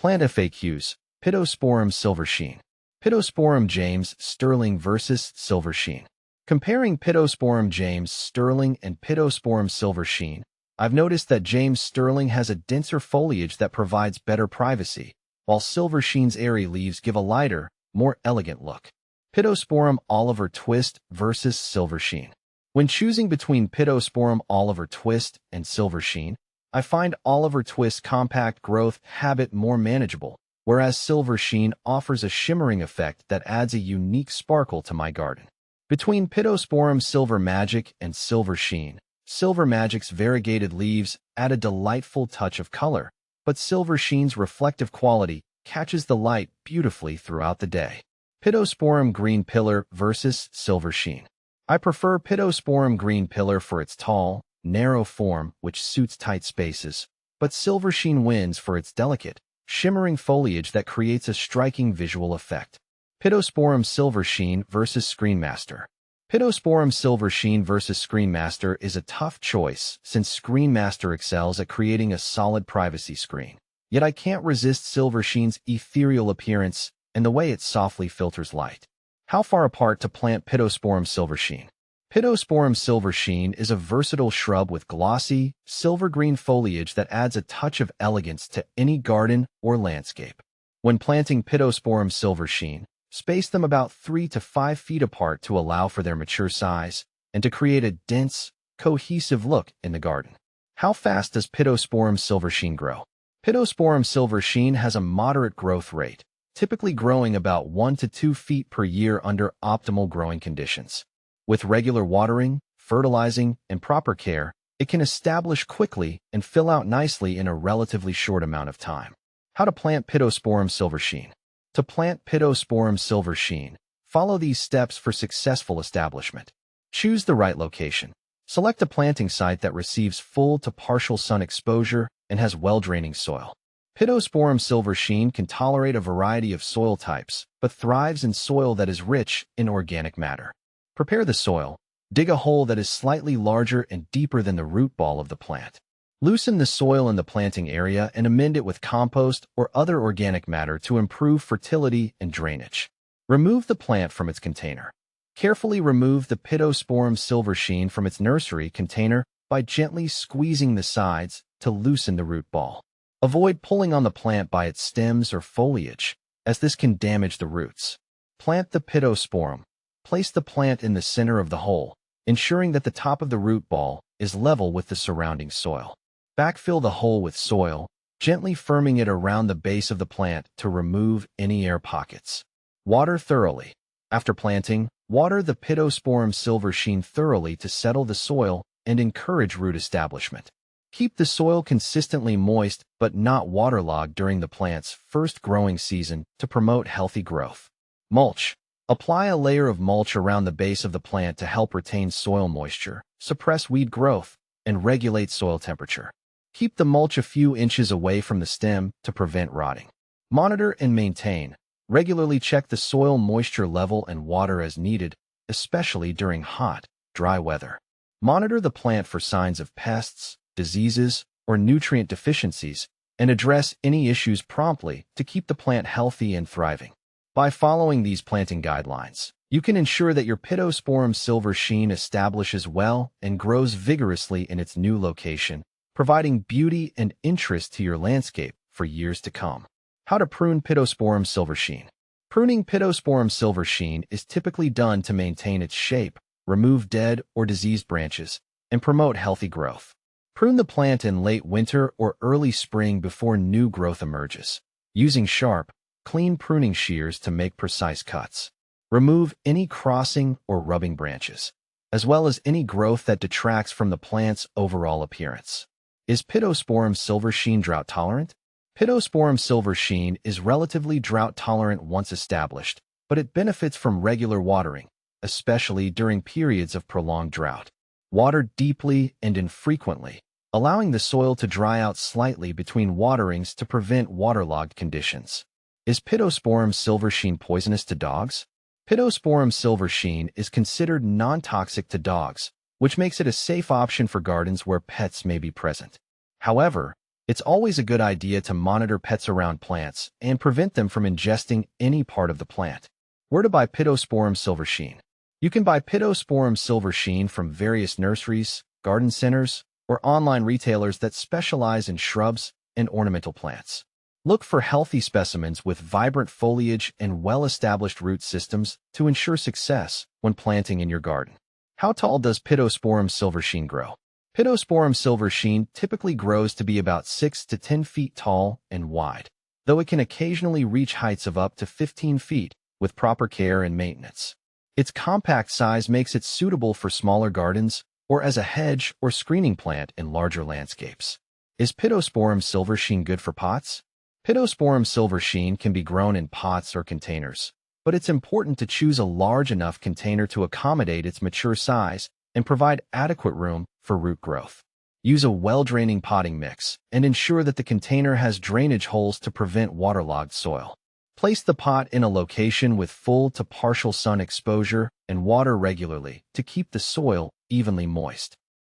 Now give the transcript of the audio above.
Plant FAQs, Pittosporum Silver Sheen. Pittosporum James Sterling versus Silver Sheen. Comparing Pittosporum James Sterling and Pittosporum Silver Sheen, I've noticed that James Sterling has a denser foliage that provides better privacy, while Silver Sheen's airy leaves give a lighter, more elegant look. Pittosporum Oliver Twist versus Silver Sheen. When choosing between Pittosporum Oliver Twist and Silver Sheen, I find Oliver Twist's compact growth habit more manageable, whereas Silver Sheen offers a shimmering effect that adds a unique sparkle to my garden. Between Pittosporum Silver Magic and Silver Sheen, Silver Magic's variegated leaves add a delightful touch of color, but Silver Sheen's reflective quality catches the light beautifully throughout the day. Pittosporum Green Pillar versus Silver Sheen. I prefer Pittosporum Green Pillar for its tall, narrow form, which suits tight spaces, but Silver Sheen wins for its delicate, shimmering foliage that creates a striking visual effect. Pittosporum Silver Sheen versus Screenmaster. Pittosporum Silver Sheen versus Screenmaster is a tough choice since Screenmaster excels at creating a solid privacy screen. Yet I can't resist Silver Sheen's ethereal appearance and the way it softly filters light. How far apart to plant Pittosporum Silver Sheen? Pittosporum Silver Sheen is a versatile shrub with glossy, silver-green foliage that adds a touch of elegance to any garden or landscape. When planting Pittosporum Silver Sheen, space them about 3 to 5 feet apart to allow for their mature size and to create a dense, cohesive look in the garden. How fast does Pittosporum Silver Sheen grow? Pittosporum Silver Sheen has a moderate growth rate, typically growing about 1 to 2 feet per year under optimal growing conditions. With regular watering, fertilizing, and proper care, it can establish quickly and fill out nicely in a relatively short amount of time. How to plant Pittosporum Silver Sheen. To plant Pittosporum Silver Sheen, follow these steps for successful establishment. Choose the right location. Select a planting site that receives full to partial sun exposure and has well-draining soil. Pittosporum Silver Sheen can tolerate a variety of soil types, but thrives in soil that is rich in organic matter. Prepare the soil. Dig a hole that is slightly larger and deeper than the root ball of the plant. Loosen the soil in the planting area and amend it with compost or other organic matter to improve fertility and drainage. Remove the plant from its container. Carefully remove the Pittosporum Silver Sheen from its nursery container by gently squeezing the sides to loosen the root ball. Avoid pulling on the plant by its stems or foliage, as this can damage the roots. Plant the Pittosporum. Place the plant in the center of the hole, ensuring that the top of the root ball is level with the surrounding soil. Backfill the hole with soil, gently firming it around the base of the plant to remove any air pockets. Water thoroughly. After planting, water the Pittosporum Silver Sheen thoroughly to settle the soil and encourage root establishment. Keep the soil consistently moist but not waterlogged during the plant's first growing season to promote healthy growth. Mulch. Apply a layer of mulch around the base of the plant to help retain soil moisture, suppress weed growth, and regulate soil temperature. Keep the mulch a few inches away from the stem to prevent rotting. Monitor and maintain. Regularly check the soil moisture level and water as needed, especially during hot, dry weather. Monitor the plant for signs of pests, diseases, or nutrient deficiencies, and address any issues promptly to keep the plant healthy and thriving. By following these planting guidelines, you can ensure that your Pittosporum Silver Sheen establishes well and grows vigorously in its new location, providing beauty and interest to your landscape for years to come. How to prune Pittosporum Silver Sheen. Pruning Pittosporum Silver Sheen is typically done to maintain its shape, remove dead or diseased branches, and promote healthy growth. Prune the plant in late winter or early spring before new growth emerges, using sharp, clean pruning shears to make precise cuts. Remove any crossing or rubbing branches, as well as any growth that detracts from the plant's overall appearance. Is Pittosporum Silver Sheen drought tolerant? Pittosporum Silver Sheen is relatively drought tolerant once established, but it benefits from regular watering, especially during periods of prolonged drought. Water deeply and infrequently, allowing the soil to dry out slightly between waterings to prevent waterlogged conditions. Is Pittosporum Silver Sheen poisonous to dogs? Pittosporum Silver Sheen is considered non-toxic to dogs, which makes it a safe option for gardens where pets may be present. However, It's always a good idea to monitor pets around plants and prevent them from ingesting any part of the plant. Where to buy Pittosporum silver sheen? You can buy Pittosporum silver sheen from various nurseries, garden centers, or online retailers that specialize in shrubs and ornamental plants. Look for healthy specimens with vibrant foliage and well-established root systems to ensure success when planting in your garden. How tall does Pittosporum silver sheen grow? Pittosporum silver sheen typically grows to be about 6 to 10 feet tall and wide, though it can occasionally reach heights of up to 15 feet with proper care and maintenance. Its compact size makes it suitable for smaller gardens or as a hedge or screening plant in larger landscapes. Is Pittosporum silver sheen good for pots? Pittosporum silver sheen can be grown in pots or containers, but it's important to choose a large enough container to accommodate its mature size and provide adequate room for root growth. Use a well-draining potting mix and ensure that the container has drainage holes to prevent waterlogged soil. Place the pot in a location with full to partial sun exposure and water regularly to keep the soil evenly moist.